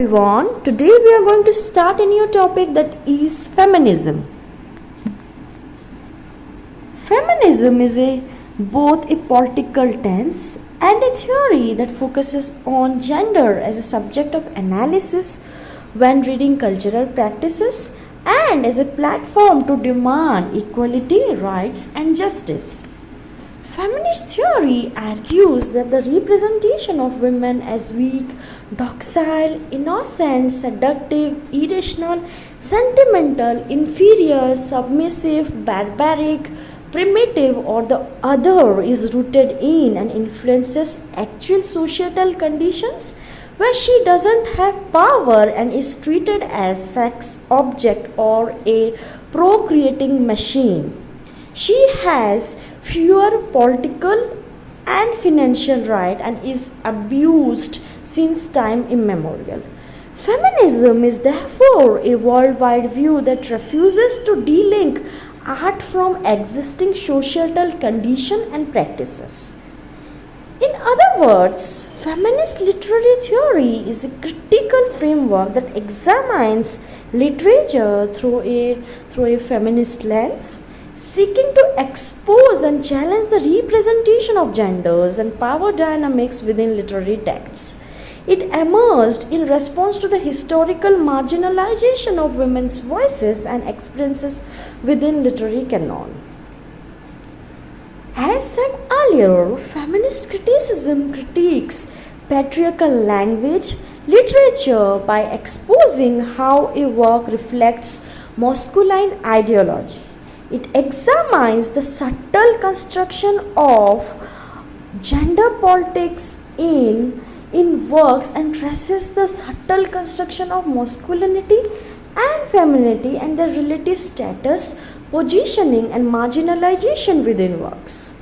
Everyone, today we are going to start a new topic that is feminism. Feminism is both a political tense and a theory that focuses on gender as a subject of analysis when reading cultural practices and as a platform to demand equality, rights, and justice. Feminist theory argues that the representation of women as weak, docile, innocent, seductive, irrational, sentimental, inferior, submissive, barbaric, primitive, or the other is rooted in and influences actual societal conditions where she doesn't have power and is treated as sex object or a procreating machine. She has fewer political and financial rights and is abused since time immemorial. Feminism is therefore a worldwide view that refuses to de-link art from existing societal conditions and practices. In other words, feminist literary theory is a critical framework that examines literature through a feminist lens, seeking to expose and challenge the representation of genders and power dynamics within literary texts. It emerged in response to the historical marginalization of women's voices and experiences within literary canon. As said earlier, feminist criticism critiques patriarchal language literature by exposing how a work reflects masculine ideology. It examines the subtle construction of gender politics in works and traces the subtle construction of masculinity and femininity and their relative status, positioning, and marginalization within works.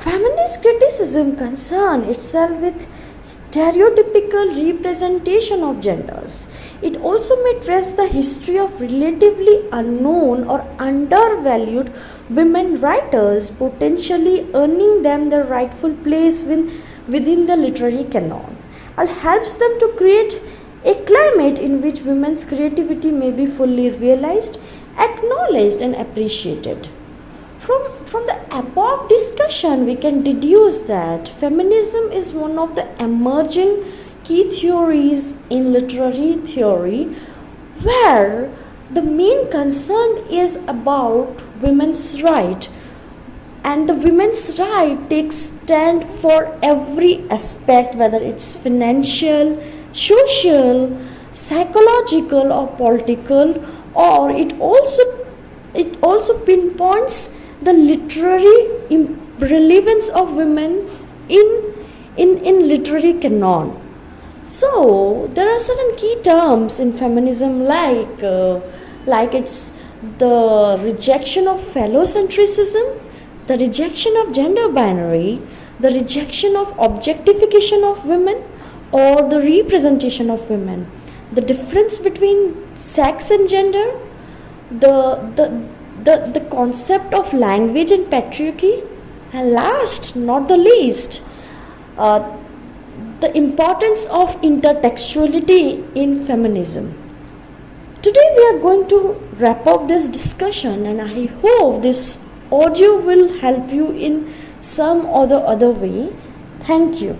Feminist criticism concerns itself with stereotypical representation of genders. It also may trace the history of relatively unknown or undervalued women writers, potentially earning them their rightful place within the literary canon, and helps them to create a climate in which women's creativity may be fully realized, acknowledged, and appreciated. From the above discussion, we can deduce that feminism is one of the emerging key theories in literary theory where the main concern is about women's right, and the women's right takes stand for every aspect, whether it's financial, social, psychological, or political, or it also pinpoints the literary relevance of women in literary canon. So there are certain key terms in feminism like it's the rejection of phallocentrism, the rejection of gender binary, the rejection of objectification of women or the representation of women, the difference between sex and gender, the concept of language and patriarchy, and last not the least, the importance of intertextuality in feminism. Today we are going to wrap up this discussion, and I hope this audio will help you in some or the other way. Thank you.